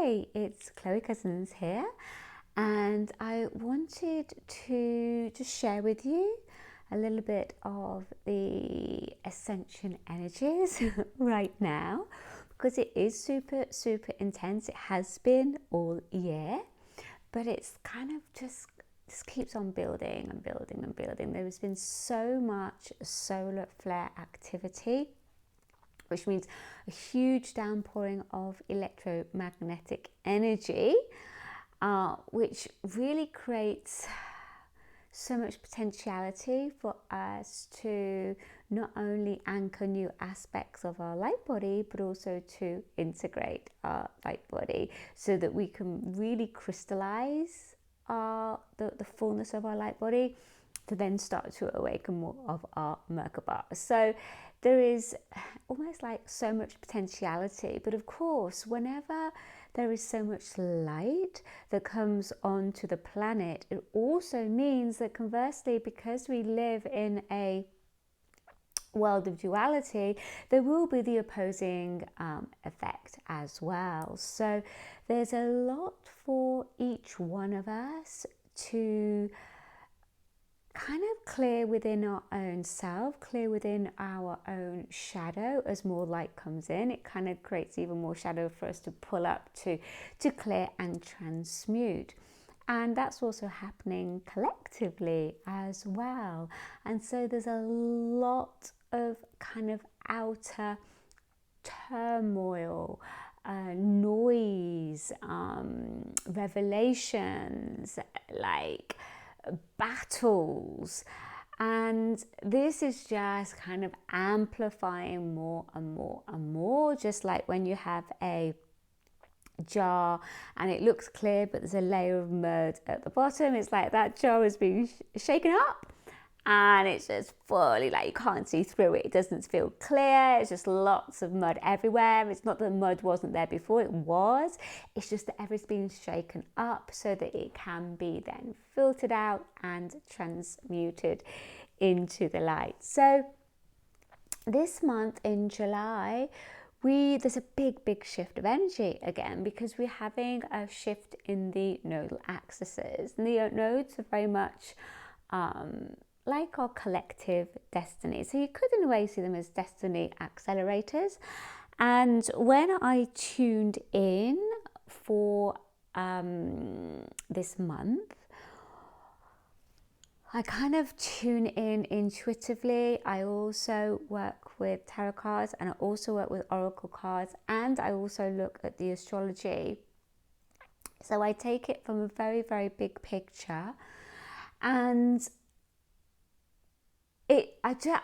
Hi, it's Chloe Cousins here, and I wanted to just share with you a little bit of the Ascension energies right now, because it is super intense. It has been all year, but it's kind of just keeps on building and building and building. There's been so much solar flare activity, which means a huge downpouring of electromagnetic energy, which really creates so much potentiality for us to not only anchor new aspects of our light body, but also to integrate our light body so that we can really crystallize the fullness of our light body to then start to awaken more of our Merkaba. So there is almost like so much potentiality, but of course, whenever there is so much light that comes onto the planet, it also means that conversely, because we live in a world of duality, there will be the opposing effect as well. So there's a lot for each one of us to kind of clear within our own self, clear within our own shadow. As more light comes in, it kind of creates even more shadow for us to pull up to clear and transmute. And that's also happening collectively as well. And so there's a lot of kind of outer turmoil, noise, revelations, like battles, and this is just kind of amplifying more and more and more, just like when you have a jar and it looks clear but there's a layer of mud at the bottom. It's like that jar is being shaken up and it's just fully, like, you can't see through it. It doesn't feel clear. It's just lots of mud everywhere. It's not that mud wasn't there before, it was. It's just that everything's been shaken up so that it can be then filtered out and transmuted into the light. So this month in July, there's a big shift of energy again, because we're having a shift in the nodal axes. And the nodes are very much like our collective destiny. So you could in a way see them as destiny accelerators. And when I tuned in for this month, I kind of tune in intuitively. I also work with tarot cards, and I also work with oracle cards, and I also look at the astrology. So I take it from a very big picture, and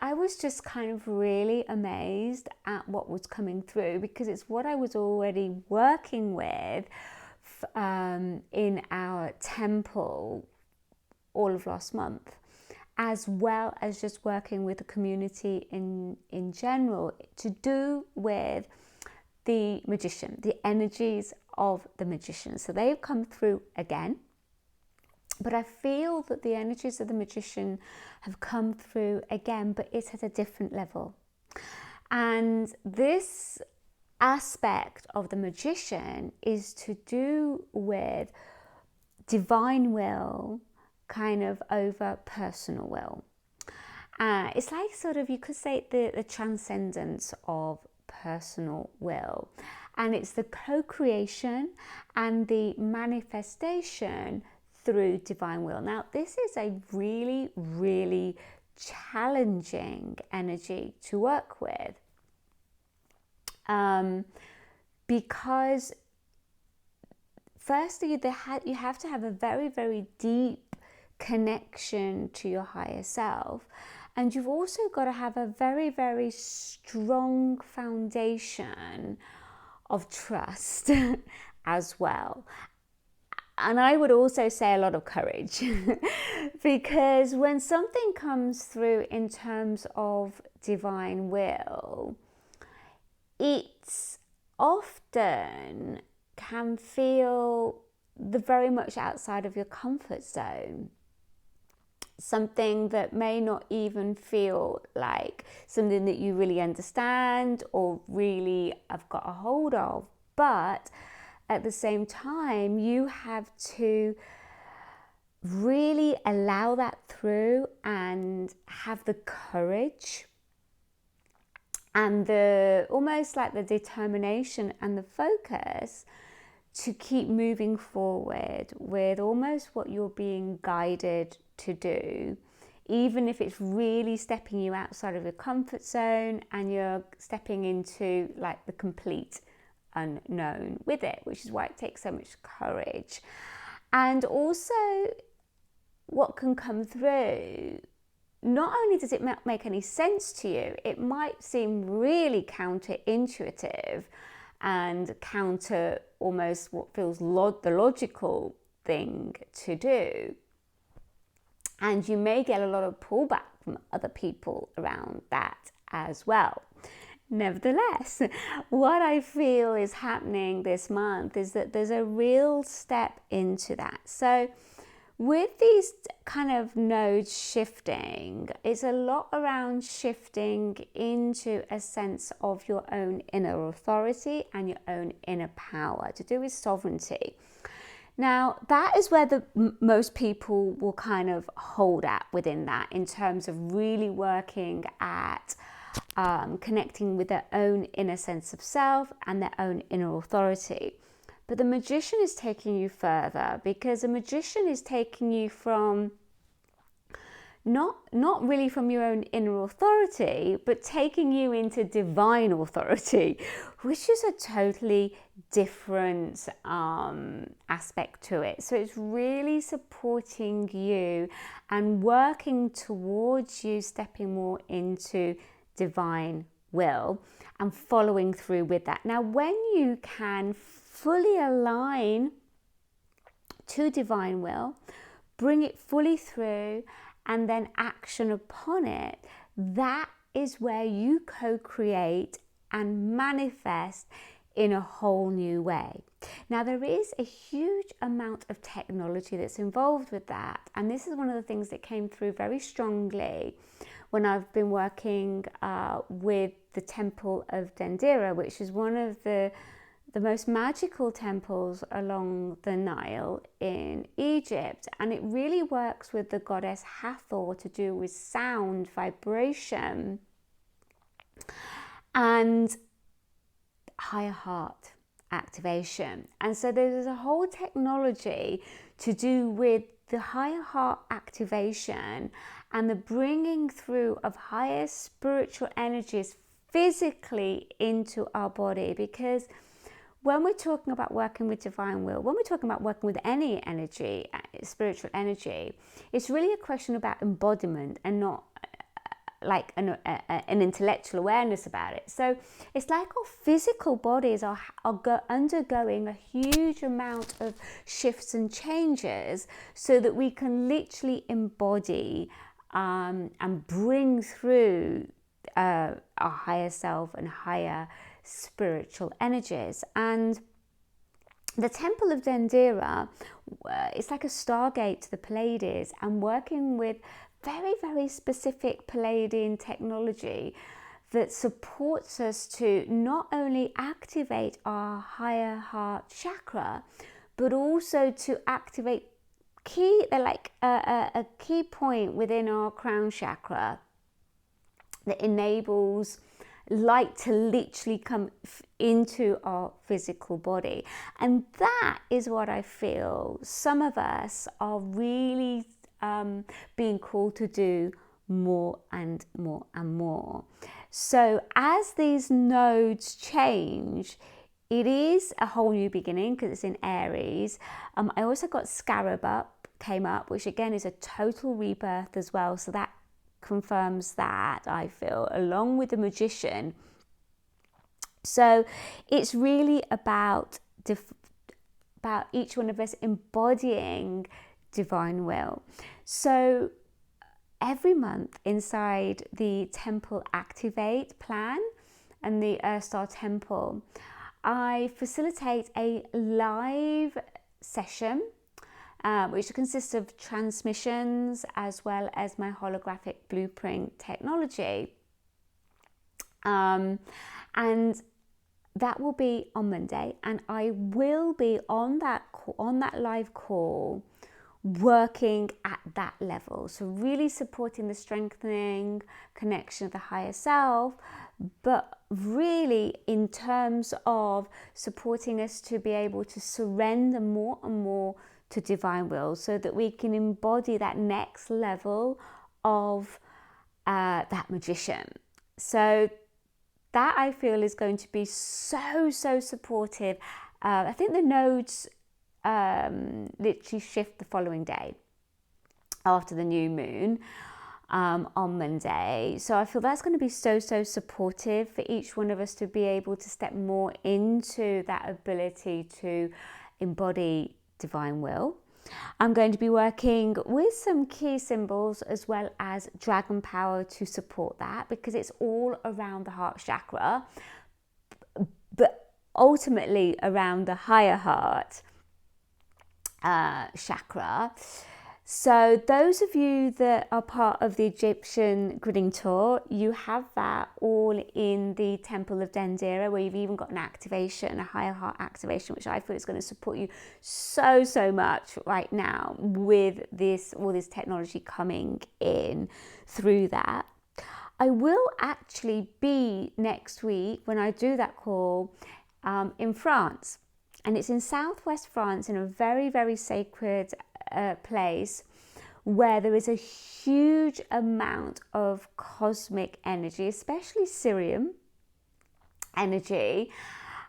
I was just kind of really amazed at what was coming through, because it's what I was already working with in our temple all of last month, as well as just working with the community in general, to do with the magician, the energies of the magician. So they've come through again. But I feel that the energies of the magician have come through again, but it's at a different level. And this aspect of the magician is to do with divine will kind of over personal will. It's like sort of, you could say, the transcendence of personal will. And it's the co-creation and the manifestation through divine will. Now, this is a really challenging energy to work with, because firstly, you have to have a very deep connection to your higher self, and you've also got to have a very strong foundation of trust as well. And I would also say a lot of courage, because when something comes through in terms of divine will, it's often can feel very much outside of your comfort zone. Something that may not even feel like something that you really understand or really have got a hold of, but at the same time, you have to really allow that through and have the courage and the almost like the determination and the focus to keep moving forward with almost what you're being guided to do, even if it's really stepping you outside of your comfort zone and you're stepping into like the complete unknown with it, which is why it takes so much courage. And also what can come through, not only does it not make any sense to you, it might seem really counterintuitive and counter almost what feels the logical thing to do. And you may get a lot of pullback from other people around that as well. Nevertheless, what I feel is happening this month is that there's a real step into that. So with these kind of nodes shifting, it's a lot around shifting into a sense of your own inner authority and your own inner power, to do with sovereignty. Now, that is where most people will kind of hold at within that, in terms of really working at connecting with their own inner sense of self and their own inner authority. But the magician is taking you further, because a magician is taking you from not really from your own inner authority, but taking you into divine authority, which is a totally different aspect to it. So it's really supporting you and working towards you stepping more into divine will and following through with that. Now, when you can fully align to divine will, bring it fully through, and then action upon it, that is where you co-create and manifest in a whole new way. Now, there is a huge amount of technology that's involved with that, and this is one of the things that came through very strongly when I've been working with the Temple of Dendera, which is one of the most magical temples along the Nile in Egypt. And it really works with the goddess Hathor to do with sound, vibration, and higher heart activation. And so there's a whole technology to do with the higher heart activation and the bringing through of higher spiritual energies physically into our body. Because when we're talking about working with divine will, when we're talking about working with any energy, spiritual energy, it's really a question about embodiment and not like an intellectual awareness about it. So it's like our physical bodies are undergoing a huge amount of shifts and changes so that we can literally embody and bring through our higher self and higher spiritual energies. And the Temple of Dendera, it's like a stargate to the Pleiades, and working with very, very specific Pleiadian technology that supports us to not only activate our higher heart chakra, but also to activate a key point within our crown chakra that enables light to literally come into our physical body. And that is what I feel some of us are really being called to do more and more and more. So as these nodes change, it is a whole new beginning because it's in Aries. I also got Scarab came up, which again is a total rebirth as well. So that confirms that, I feel, along with the Magician. So it's really about each one of us embodying divine will. So every month inside the Temple Activate plan and the Earth Star Temple, I facilitate a live session which consists of transmissions as well as my holographic blueprint technology. And that will be on Monday, and I will be on that live call working at that level. So really supporting the strengthening connection of the higher self, but really in terms of supporting us to be able to surrender more and more to divine will, so that we can embody that next level of that magician. So that I feel is going to be so supportive. I think the nodes literally shift the following day after the new moon on Monday. So I feel that's going to be so supportive for each one of us to be able to step more into that ability to embody divine will. I'm going to be working with some key symbols as well as dragon power to support that, because it's all around the heart chakra, but ultimately around the higher heart chakra. So those of you that are part of the Egyptian gridding tour, you have that all in the Temple of Dendera, where you've even got an activation, a higher heart activation, which I feel is going to support you so much right now with all this technology coming in through that. I will actually be next week, when I do that call, in France. And it's in southwest France, in a very sacred place where there is a huge amount of cosmic energy, especially Sirian energy,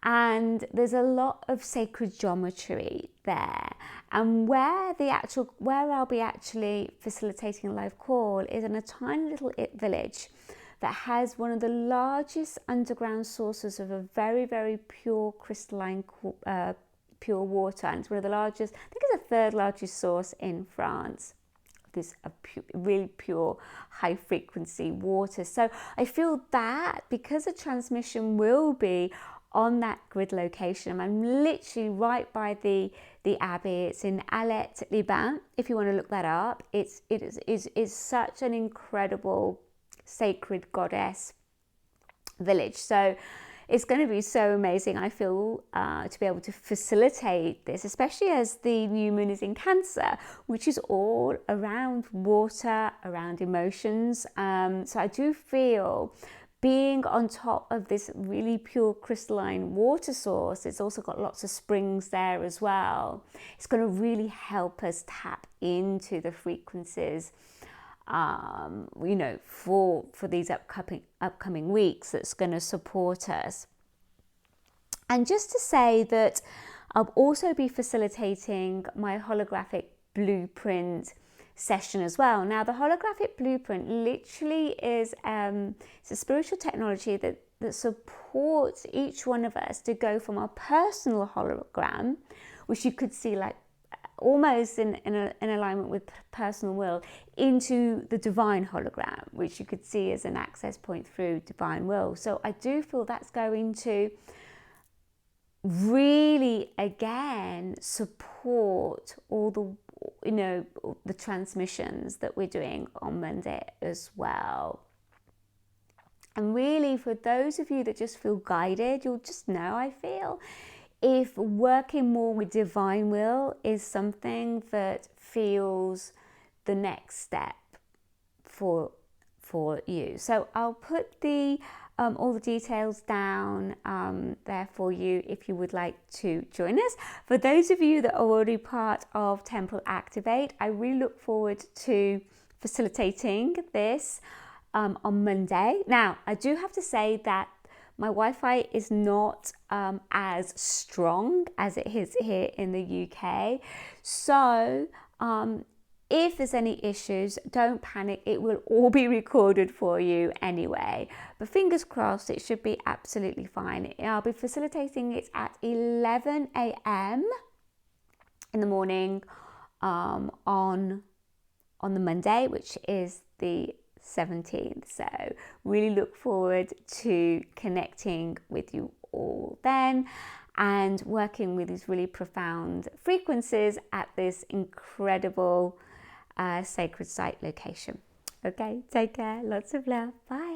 and there's a lot of sacred geometry there. And where I'll be actually facilitating a live call is in a tiny little village that has one of the largest underground sources of a very pure crystalline pure water, and it's one of the largest, I think it's the third largest source in France. This really pure high frequency water. So I feel that because the transmission will be on that grid location, I'm literally right by the abbey. It's in Alet-les-Bains, if you want to look that up. It is such an incredible sacred goddess village. So it's going to be so amazing, I feel, to be able to facilitate this, especially as the new moon is in Cancer, which is all around water, around emotions. So I do feel being on top of this really pure crystalline water source, it's also got lots of springs there as well. It's going to really help us tap into the frequencies for these upcoming weeks, that's going to support us. And just to say that I'll also be facilitating my holographic blueprint session as well. Now, the holographic blueprint literally is it's a spiritual technology that supports each one of us to go from our personal hologram, which you could see like almost in alignment with personal will, into the divine hologram, which you could see as an access point through divine will. So I do feel that's going to really again support all the transmissions that we're doing on Monday as well. And really, for those of you that just feel guided, you'll just know, I feel, if working more with divine will is something that feels the next step for you. So I'll put all the details down there for you if you would like to join us. For those of you that are already part of Temple Activate, I really look forward to facilitating this on Monday. Now, I do have to say that my Wi-Fi is not as strong as it is here in the UK. So if there's any issues, don't panic. It will all be recorded for you anyway. But fingers crossed, it should be absolutely fine. I'll be facilitating it at 11 a.m. in the morning on the Monday, which is the 17th. So really look forward to connecting with you all then and working with these really profound frequencies at this incredible sacred site location. Okay, take care. Lots of love. Bye.